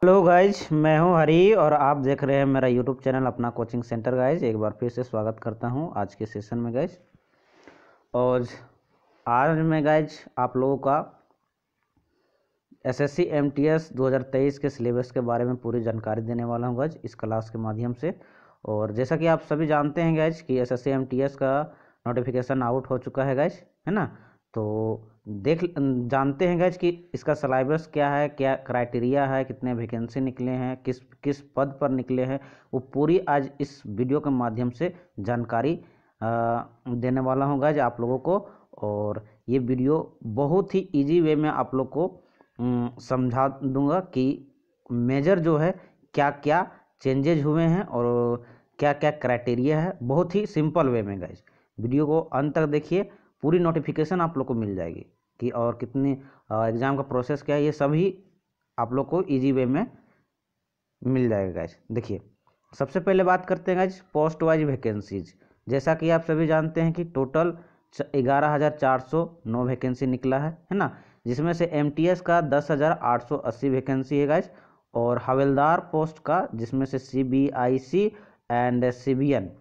Hello guys, मैं हूं हरी और आप देख रहे हैं मेरा यूट्यूब चैनल अपना कोचिंग सेंटर। गाइज एक बार फिर से स्वागत करता हूं आज के सेशन में गाइज। और आज मैं गाइज आप लोगों का एसएससी एमटीएस 2023 के सिलेबस के बारे में पूरी जानकारी देने वाला हूं गाइज इस क्लास के माध्यम से। और जैसा कि आप सभी जानते हैं गाइज कि एसएससी एमटीएस का नोटिफिकेशन आउट हो चुका है गाइज, है ना। तो जानते हैं गाइज कि इसका सिलेबस क्या है, क्या क्राइटेरिया है, कितने वैकेंसी निकले हैं, किस किस पद पर निकले हैं, वो पूरी आज इस वीडियो के माध्यम से जानकारी देने वाला हूँ गाइज आप लोगों को। और ये वीडियो बहुत ही इजी वे में आप लोग को समझा दूंगा कि मेजर जो है क्या क्या चेंजेज हुए हैं और क्या क्या क्राइटेरिया है। बहुत ही सिंपल वे में गाइज वीडियो को अंत तक देखिए, पूरी नोटिफिकेशन आप लोग को मिल जाएगी कि और कितनी एग्ज़ाम का प्रोसेस क्या है, ये सभी आप लोग को इजी वे में मिल जाएगा गाइज। देखिए सबसे पहले बात करते हैं गाइज पोस्ट वाइज वैकेंसीज। जैसा कि आप सभी जानते हैं कि टोटल 11,409 वैकेंसी निकला है ना, जिसमें से एमटीएस का 10,880 वैकेंसी है गाइज। और हवलदार पोस्ट का जिसमें से सीबीआईसी एंड सीबीएन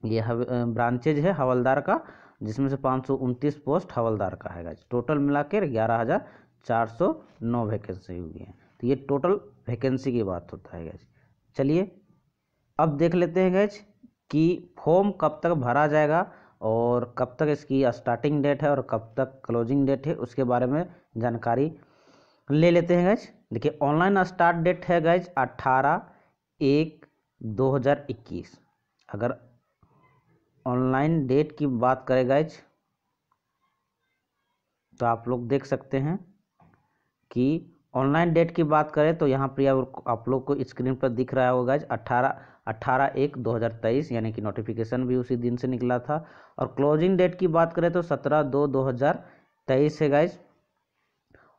ये ब्रांचेज है हवलदार का, जिसमें से 529 पोस्ट हवलदार का है गाइज। टोटल मिलाकर 11,409 वैकेंसी हुई है। तो ये टोटल वैकेंसी की बात होता है गाइज। चलिए अब देख लेते हैं गाइज कि फॉर्म कब तक भरा जाएगा और कब तक इसकी स्टार्टिंग डेट है और कब तक क्लोजिंग डेट है, उसके बारे में जानकारी ले लेते हैं गाइज। देखिए ऑनलाइन स्टार्ट डेट है गाइज 18/1/2021। अगर ऑनलाइन डेट की बात करें गाइज तो आप लोग देख सकते हैं कि ऑनलाइन डेट की बात करें तो यहाँ पर आप लोग को स्क्रीन पर दिख रहा होगा गाइज 18/1/2023, यानी कि नोटिफिकेशन भी उसी दिन से निकला था। और क्लोजिंग डेट की बात करें तो 17/2/2023 है गाइज।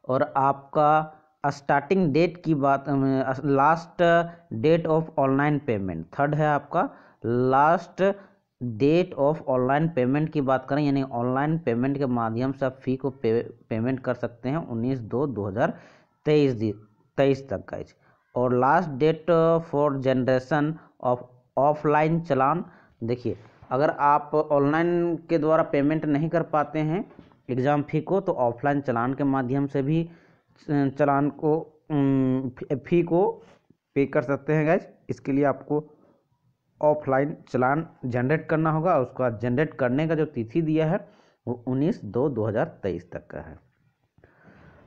और आपका स्टार्टिंग डेट की बात, last date of online payment third है आपका। Last date of online payment की बात करें, यानी ऑनलाइन पेमेंट के माध्यम से आप फी को पेमेंट कर सकते हैं 19/2/2023 तक गाइज। और last date for generation of offline challan. देखिए अगर आप ऑनलाइन के द्वारा पेमेंट नहीं कर पाते हैं एग्ज़ाम फी को, तो ऑफलाइन चालान के माध्यम से भी चालान को फी को पे कर सकते हैं गाइज। इसके लिए आपको ऑफलाइन चालान जनरेट करना होगा। उसका जनरेट करने का जो तिथि दिया है वो 19/2/2023 तक का है।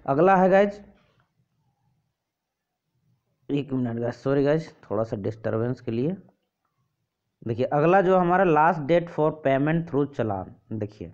अगला है गाइज, एक मिनट गाइज, सॉरी गाइज थोड़ा सा डिस्टर्बेंस के लिए। देखिए अगला जो हमारा last date for payment through challan. देखिए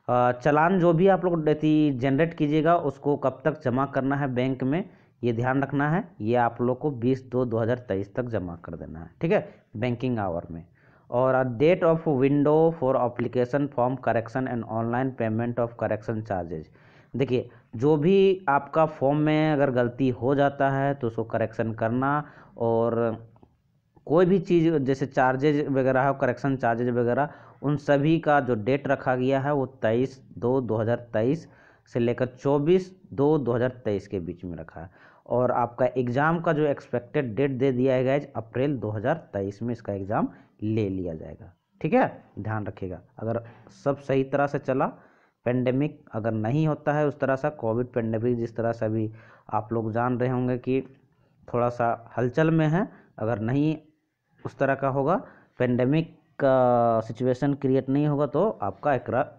चालान जो भी आप लोग जनरेट कीजिएगा उसको कब तक जमा करना है बैंक में, ये ध्यान रखना है। ये आप लोग को 20/2/2023 तक जमा कर देना है, ठीक है, बैंकिंग आवर में। और date of window for application form correction and online payment of correction charges. देखिए जो भी आपका फॉर्म में अगर गलती हो जाता है तो उसको करेक्शन करना, और कोई भी चीज़ जैसे चार्जेज वगैरह है, करेक्शन चार्जेज वगैरह, उन सभी का जो डेट रखा गया है वो 23/2/2023 से लेकर 24/2/2023 के बीच में रखा है। और आपका एग्ज़ाम का जो एक्सपेक्टेड डेट दे दिया है गाइज अप्रैल 2023 में इसका एग्ज़ाम ले लिया जाएगा, ठीक है। ध्यान रखिएगा अगर सब सही तरह से चला, पेंडेमिक अगर नहीं होता है उस तरह सा, कोविड पेंडेमिक जिस तरह से अभी आप लोग जान रहे होंगे कि थोड़ा सा हलचल में है, अगर नहीं उस तरह का होगा, पेंडेमिक का सिचुएशन क्रिएट नहीं होगा, तो आपका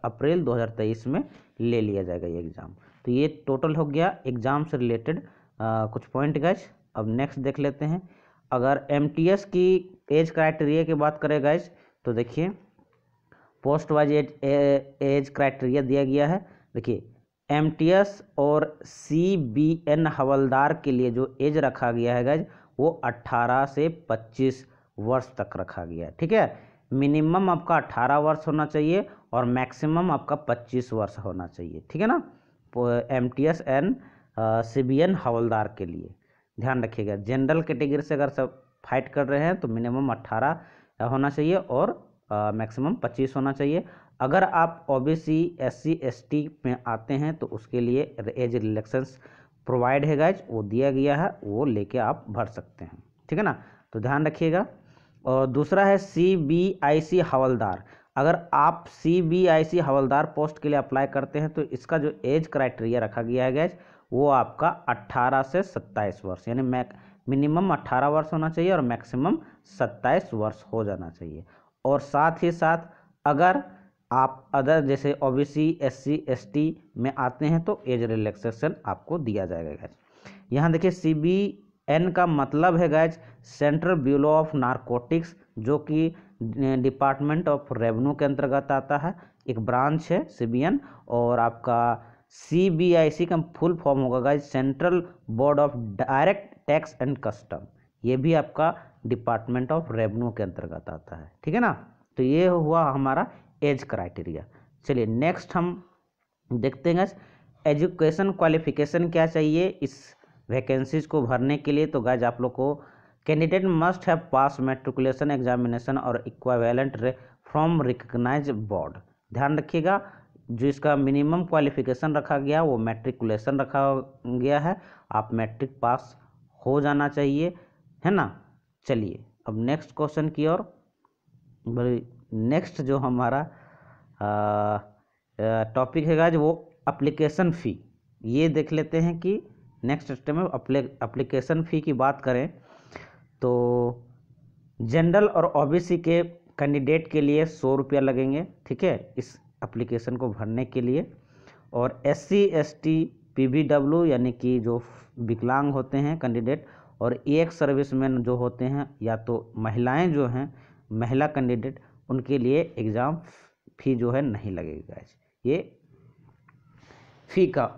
अप्रैल 2023 में ले लिया जाएगा ये एग्ज़ाम। तो ये टोटल हो गया एग्ज़ाम से रिलेटेड कुछ पॉइंट गाइज। अब नेक्स्ट देख लेते हैं। अगर एमटीएस की एज क्राइटेरिया की बात करें गाइज तो देखिए पोस्ट वाइज एज क्राइटेरिया दिया गया है। देखिए एमटीएस और सीबीएन हवलदार के लिए जो एज रखा गया है गाइज वो 18 से 25 वर्ष तक रखा गया है, ठीक है। मिनिमम आपका 18 वर्ष होना चाहिए और मैक्सिमम आपका 25 वर्ष होना चाहिए, ठीक है ना। एमटीएस एंड सीबीएन हवलदार के लिए ध्यान रखिएगा। जनरल कैटेगरी से अगर सब फाइट कर रहे हैं तो मिनिमम 18 होना चाहिए और मैक्सिमम 25 होना चाहिए। अगर आप ओबीसी एससी एसटी में आते हैं तो उसके लिए एज रिलैक्सेंस प्रोवाइड है गाइज, वो दिया गया है, वो लेके आप भर सकते हैं, ठीक है ना। तो ध्यान रखिएगा। और दूसरा है CBIC हवलदार। अगर आप CBIC हवलदार पोस्ट के लिए अप्लाई करते हैं तो इसका जो एज क्राइटेरिया रखा गया है गाइज, वो आपका 18 से 27 वर्ष, यानी मिनिमम 18 वर्ष होना चाहिए और मैक्सिमम 27 वर्ष हो जाना चाहिए। और साथ ही साथ अगर आप अदर जैसे OBC SC ST में आते हैं तो एज रिलैक्सेशन आपको दिया जाएगा गाइज। यहाँ देखिए CBN का मतलब है guys central bureau of narcotics, जो कि डिपार्टमेंट ऑफ रेवेन्यू के अंतर्गत आता है, एक ब्रांच है CBN। और आपका CBIC का फुल फॉर्म होगा guys central board of direct tax and custom, ये भी आपका डिपार्टमेंट ऑफ रेवेन्यू के अंतर्गत आता है, ठीक है ना। तो ये हुआ हमारा एज क्राइटेरिया। चलिए नेक्स्ट हम देखते हैं गाइज एजुकेशन क्वालिफिकेशन क्या चाहिए इस वैकेंसीज को भरने के लिए। तो गाइज आप लोग को candidate must have pass matriculation examination और इक्विवेलेंट फ्रॉम रिकग्नाइज बोर्ड। ध्यान रखिएगा, जो इसका मिनिमम क्वालिफिकेशन रखा गया वो मैट्रिकुलेशन रखा गया है, आप मैट्रिक पास हो जाना चाहिए, है ना। चलिए अब नेक्स्ट क्वेश्चन की ओर। नेक्स्ट जो हमारा टॉपिक है गाइज वो एप्लीकेशन फ़ी, ये देख लेते हैं कि नेक्स्ट स्टेप में एप्लीकेशन फ़ी की बात करें तो जनरल और OBC के कैंडिडेट के लिए 100 रुपया लगेंगे, ठीक है, इस एप्लीकेशन को भरने के लिए। और SC ST PBW यानी कि जो विकलांग होते हैं कैंडिडेट और एक सर्विसमैन जो होते हैं या तो महिलाएं जो हैं महिला कैंडिडेट, उनके लिए एग्ज़ाम फ़ी जो है नहीं लगेगी गाइज, ये फ़ी का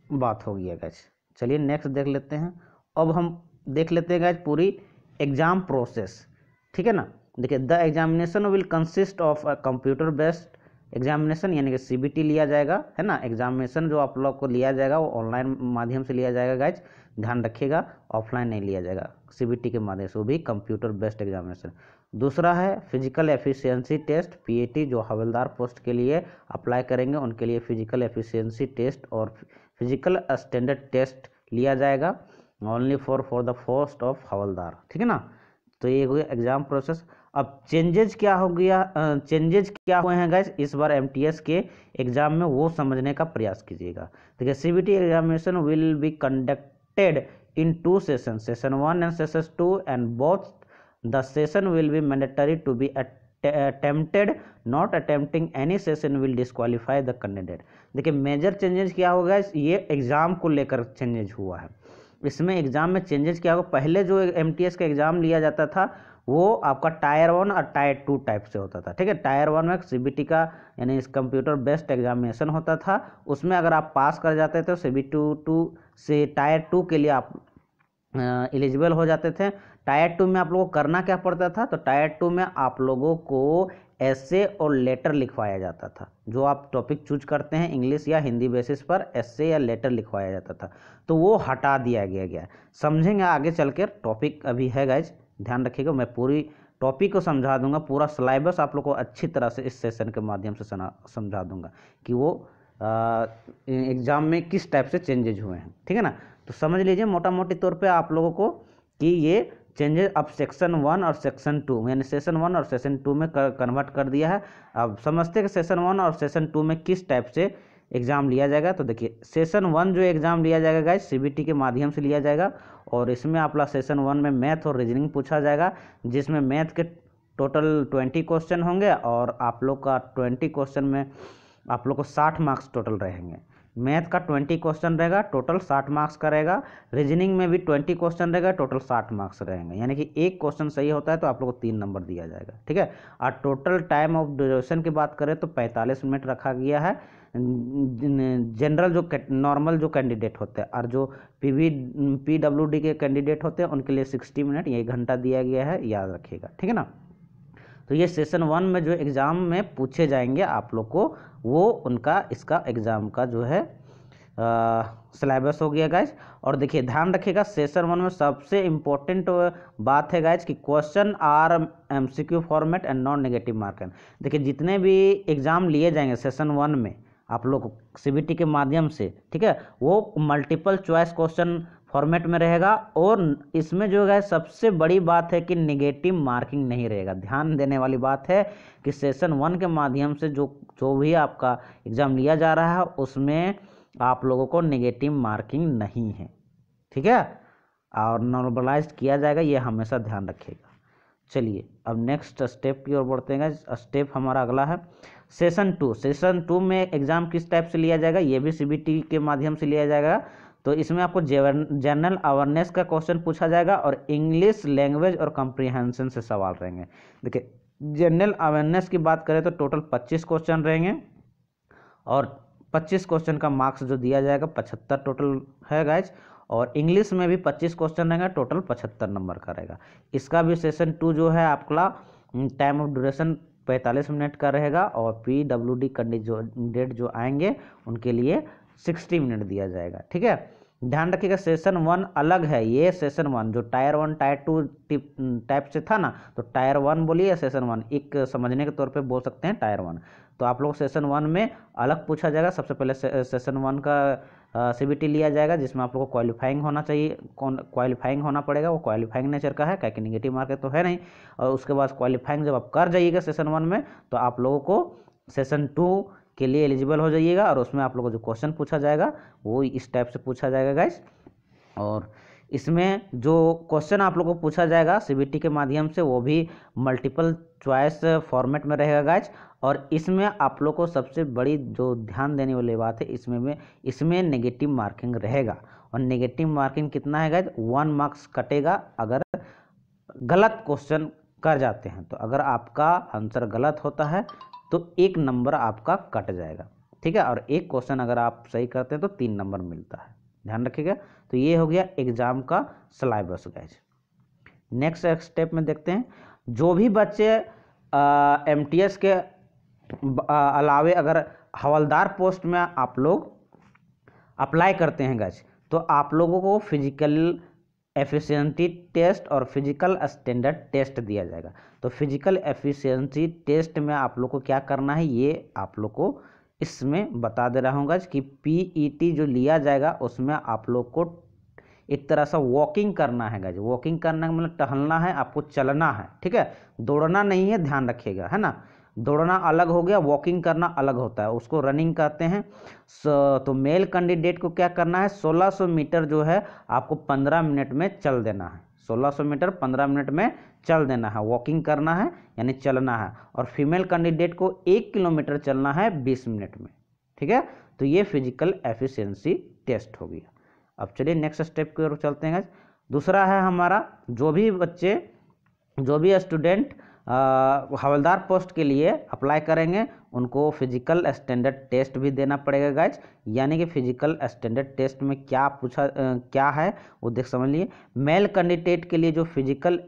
बात हो गया गाइज। चलिए नेक्स्ट देख लेते हैं। अब हम देख लेते हैं गाइज पूरी एग्ज़ाम प्रोसेस, ठीक है ना। देखिए the examination will consist of a computer based examination, यानी कि CBT लिया जाएगा, है ना। एग्जामिनेशन जो आप लोग को लिया जाएगा वो ऑनलाइन माध्यम से लिया जाएगा गाइज, ध्यान रखिएगा, ऑफलाइन नहीं लिया जाएगा, CBT के माध्यम से, वो भी कंप्यूटर बेस्ड एग्जामिनेशन। दूसरा है फिजिकल एफिशिएंसी टेस्ट PAT, जो हवलदार पोस्ट के लिए अप्लाई करेंगे उनके लिए फिजिकल एफिशिएंसी टेस्ट और फिजिकल स्टैंडर्ड टेस्ट लिया जाएगा, only for the post of havildar, ठीक है ना। तो ये हो गया एग्जाम प्रोसेस। अब चेंजेज क्या हो गया, चेंजेज क्या हुए हैं गाइस इस बार MTS के एग्जाम में, वो समझने का प्रयास कीजिएगा। देखिए CBT examination will be conducted in 2 sessions, session 1 and session 2, and both the session will be mandatory to be attempted, not attempting any session will disqualify the candidate. देखिए मेजर चेंजेस क्या होगा, ये एग्जाम को लेकर changes हुआ है। इसमें exam में चेंजेस क्या होगा, पहले जो MTS का एग्जाम लिया जाता था वो आपका टायर 1 और टायर 2 टाइप से होता था, ठीक है। टायर 1 में CBT का यानी इस कंप्यूटर बेस्ड एग्जामिनेशन होता था, उसमें अगर आप पास कर जाते थे तो CBT2 से टायर 2 के लिए आप एलिजिबल हो जाते थे। टायर 2 में आप लोगों को करना क्या पड़ता था, तो टायर 2 में आप लोगों को एसे और लेटर लिखवाया जाता था, जो आप टॉपिक चूज करते हैं इंग्लिश या हिंदी बेसिस पर एसे या लेटर लिखवाया जाता था, तो वो हटा दिया गया। समझेंगे आगे चल कर, टॉपिक अभी है गाइज, ध्यान रखिएगा, मैं पूरी टॉपिक को समझा दूंगा, पूरा सिलेबस आप लोग को अच्छी तरह से इस सेशन के माध्यम से समझा दूंगा कि वो एग्ज़ाम में किस टाइप से चेंजेज हुए हैं, ठीक है ना। तो समझ लीजिए मोटा मोटी तौर पे आप लोगों को कि ये चेंजेस अब सेक्शन 1 और सेक्शन 2 यानी सेशन 1 और सेशन 2 में कन्वर्ट कर दिया है। अब समझते हैं कि सेशन 1 और सेशन 2 में किस टाइप से एग्ज़ाम लिया जाएगा। तो देखिए सेशन 1 जो एग्ज़ाम लिया जाएगा गाइस CBT के माध्यम से लिया जाएगा, और इसमें आप लोग सेशन 1 में मैथ और रीजनिंग पूछा जाएगा, जिसमें मैथ के टोटल 20 क्वेश्चन होंगे और आप लोग का 20 क्वेश्चन में आप लोग को 60 मार्क्स टोटल रहेंगे। मैथ का 20 क्वेश्चन रहेगा, टोटल 60 मार्क्स का रहेगा। रीजनिंग में भी 20 क्वेश्चन रहेगा, टोटल 60 मार्क्स रहेंगे, यानी कि एक क्वेश्चन सही होता है तो आप लोग को 3 नंबर दिया जाएगा, ठीक है। और टोटल टाइम ऑफ ड्यूरेशन की बात करें तो 45 मिनट रखा गया है जनरल जो नॉर्मल जो कैंडिडेट होते हैं, और जो PWD के कैंडिडेट होते हैं उनके लिए 60 मिनट, ये 1 घंटा दिया गया है, याद रखिएगा, ठीक है ना। तो ये सेशन 1 में जो एग्ज़ाम में पूछे जाएंगे आप लोग को, वो उनका इसका एग्ज़ाम का जो है सिलेबस हो गया गाइज। और देखिए ध्यान रखिएगा सेशन 1 में सबसे इम्पोर्टेंट बात है गाइज कि question are MCQ format and non negative marker. देखिए जितने भी एग्ज़ाम लिए जाएंगे सेशन 1 में आप लोग सीबीटी के माध्यम से, ठीक है, वो मल्टीपल चॉइस क्वेश्चन फॉर्मेट में रहेगा। और इसमें जो है सबसे बड़ी बात है कि नेगेटिव मार्किंग नहीं रहेगा। ध्यान देने वाली बात है कि सेशन 1 के माध्यम से जो जो भी आपका एग्ज़ाम लिया जा रहा है उसमें आप लोगों को नेगेटिव मार्किंग नहीं है, ठीक है, और नॉर्मलाइज किया जाएगा, ये हमेशा ध्यान रखिएगा। चलिए अब नेक्स्ट स्टेप की ओर बढ़ते हैं। स्टेप हमारा अगला है सेशन 2। सेशन 2 में एग्ज़ाम किस टाइप से लिया जाएगा, ये भी सीबीटी के माध्यम से लिया जाएगा। तो इसमें आपको जनरल अवेयरनेस का क्वेश्चन पूछा जाएगा और इंग्लिश लैंग्वेज और कॉम्प्रिहेंशन से सवाल रहेंगे। देखिए जनरल अवेयरनेस की बात करें तो टोटल 25 क्वेश्चन रहेंगे और 25 क्वेश्चन का मार्क्स जो दिया जाएगा 75 टोटल है गाइज। और इंग्लिश में भी 25 क्वेश्चन रहेगा, टोटल 75 नंबर का रहेगा। इसका भी सेशन 2 जो है आपका टाइम ऑफ ड्यूरेशन 45 मिनट का रहेगा और PWD कैंडिडेट जो आएंगे उनके लिए 60 मिनट दिया जाएगा, ठीक है। ध्यान रखिएगा सेशन 1 अलग है। ये सेशन 1 जो टायर 1 टायर 2 टाइप से था ना, तो टायर 1 बोलिए सेशन 1, एक समझने के तौर पे बोल सकते हैं टायर 1। तो आप लोग सेशन 1 में अलग पूछा जाएगा। सबसे पहले सेशन 1 का सीबीटी लिया जाएगा जिसमें आप लोग को क्वालिफाइंग होना चाहिए, क्वालिफाइंग होना पड़ेगा। वो क्वालिफाइंग नेचर का है, क्या कि निगेटिव मार्क तो है नहीं। और उसके बाद क्वालिफाइंग जब आप कर जाइएगा सेशन 1 में तो आप लोगों को सेशन 2 के लिए एलिजिबल हो जाइएगा और उसमें आप लोगों को जो क्वेश्चन पूछा जाएगा वो इस टाइप से पूछा जाएगा गाइस। और इसमें जो क्वेश्चन आप लोगों को पूछा जाएगा सीबीटी के माध्यम से वो भी मल्टीपल चॉइस फॉर्मेट में रहेगा गाइस। और इसमें आप लोग को सबसे बड़ी जो ध्यान देने वाली बात है इसमें नेगेटिव मार्किंग रहेगा। और नेगेटिव मार्किंग कितना है गाइस, 1 मार्क्स कटेगा अगर गलत क्वेश्चन कर जाते हैं। तो अगर आपका आंसर गलत होता है तो 1 नंबर आपका कट जाएगा, ठीक है। और एक क्वेश्चन अगर आप सही करते हैं तो 3 नंबर मिलता है, ध्यान रखिएगा। तो ये हो गया एग्जाम का सिलेबस गाइस। नेक्स्ट स्टेप में देखते हैं जो भी बच्चे MTS के अलावे अगर हवलदार पोस्ट में आप लोग अप्लाई करते हैं गाइस तो आप लोगों को फिजिकल एफिशिएंसी टेस्ट और फिजिकल स्टैंडर्ड टेस्ट दिया जाएगा। तो फिजिकल एफिशिएंसी टेस्ट में आप लोग को क्या करना है ये आप लोग को इसमें बता दे रहा हूँ गाइस कि PET जो लिया जाएगा उसमें आप लोग को एक तरह से वॉकिंग करना है गाइस। वॉकिंग करना का मतलब टहलना है, आपको चलना है, ठीक है, दौड़ना नहीं है, ध्यान रखिएगा, है ना। दौड़ना अलग हो गया, वॉकिंग करना अलग होता है, उसको रनिंग कहते हैं। तो मेल कैंडिडेट को क्या करना है 1600 मीटर जो है आपको 15 मिनट में चल देना है। 1600 मीटर 15 मिनट में चल देना है, वॉकिंग करना है यानी चलना है। और फीमेल कैंडिडेट को 1 किलोमीटर चलना है 20 मिनट में, ठीक है। तो ये फिजिकल एफिशिएंसी टेस्ट हो गया। अब चलिए नेक्स्ट स्टेप की ओर चलते हैं। दूसरा है हमारा जो भी स्टूडेंट हवलदार पोस्ट के लिए अप्लाई करेंगे उनको फिजिकल स्टैंडर्ड टेस्ट भी देना पड़ेगा गाइज। यानी कि फिजिकल स्टैंडर्ड टेस्ट में क्या है वो देख समझ लिए। मेल कैंडिडेट के लिए जो फिजिकल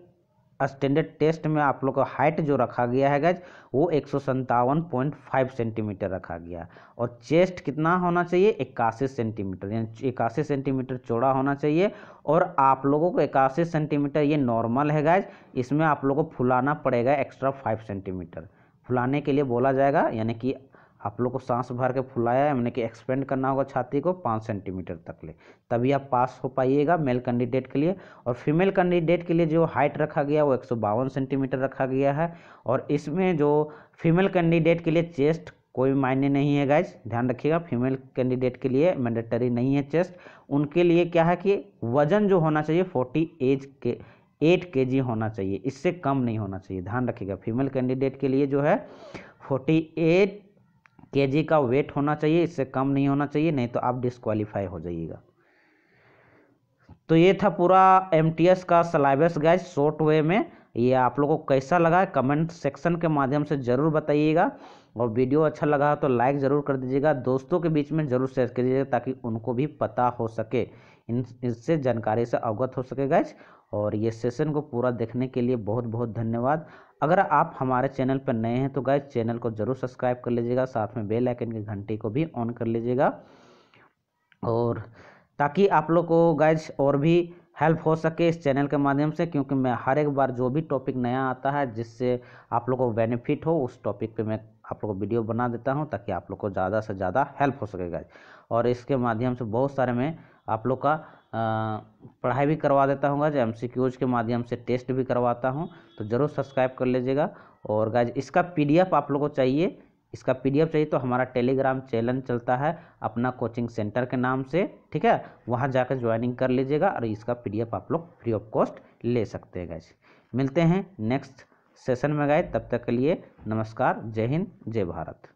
स्टैंडर्ड टेस्ट में आप लोग का हाइट जो रखा गया है गाइज वो 157.5 सेंटीमीटर रखा गया। और चेस्ट कितना होना चाहिए 81 सेंटीमीटर, यानी 81 सेंटीमीटर चौड़ा होना चाहिए। और आप लोगों को 81 सेंटीमीटर ये नॉर्मल है गाइज, इसमें आप लोगों को फुलाना पड़ेगा एक्स्ट्रा 5 सेंटीमीटर। फुलाने के लिए बोला जाएगा, यानी कि आप लोग को सांस भर के फुलाया यानी कि एक्सपेंड करना होगा छाती को 5 सेंटीमीटर तक ले, तभी आप पास हो पाइएगा मेल कैंडिडेट के लिए। और फीमेल कैंडिडेट के लिए जो हाइट रखा गया वो 152 सेंटीमीटर रखा गया है। और इसमें जो फीमेल कैंडिडेट के लिए चेस्ट कोई मायने नहीं है गाइज, ध्यान रखिएगा। फीमेल कैंडिडेट के लिए मैंडेटरी नहीं है चेस्ट। उनके लिए क्या है कि वजन जो होना चाहिए 48 kg होना चाहिए, इससे कम नहीं होना चाहिए, ध्यान रखिएगा। फीमेल कैंडिडेट के लिए जो है 48 kg का वेट होना चाहिए, इससे कम नहीं होना चाहिए, नहीं तो आप डिस्क्वालीफाई हो जाइएगा। तो ये था पूरा MTS का सिलेबस गाइज शॉर्ट वे में। ये आप लोगों को कैसा लगा कमेंट सेक्शन के माध्यम से ज़रूर बताइएगा। और वीडियो अच्छा लगा तो लाइक ज़रूर कर दीजिएगा, दोस्तों के बीच में ज़रूर शेयर कीजिएगा ताकि उनको भी पता हो सके, इससे जानकारी से अवगत हो सके गाइज। और ये सेशन को पूरा देखने के लिए बहुत बहुत धन्यवाद। अगर आप हमारे चैनल पर नए हैं तो गाइज चैनल को ज़रूर सब्सक्राइब कर लीजिएगा, साथ में बेल आइकन की घंटी को भी ऑन कर लीजिएगा। और ताकि आप लोग को गाइज और भी हेल्प हो सके इस चैनल के माध्यम से, क्योंकि मैं हर एक बार जो भी टॉपिक नया आता है जिससे आप लोग को बेनिफिट हो उस टॉपिक पे मैं आप लोग को वीडियो बना देता हूँ ताकि आप लोग को ज़्यादा से ज़्यादा हेल्प हो सके गाइज। और इसके माध्यम से बहुत सारे मैं आप लोग का पढ़ाई भी करवा देता हूँ गाइज, MCQs के माध्यम से टेस्ट भी करवाता हूँ, तो ज़रूर सब्सक्राइब कर लीजिएगा। और गाइज इसका PDF आप लोग को चाहिए, इसका PDF चाहिए तो हमारा टेलीग्राम चैनल चलता है अपना कोचिंग सेंटर के नाम से, ठीक है, वहाँ जाकर ज्वाइनिंग कर लीजिएगा और इसका PDF आप लोग फ्री ऑफ कॉस्ट ले सकते हैं गाइज। मिलते हैं नेक्स्ट सेशन में गाइज, तब तक के लिए नमस्कार, जय हिंद, जय भारत।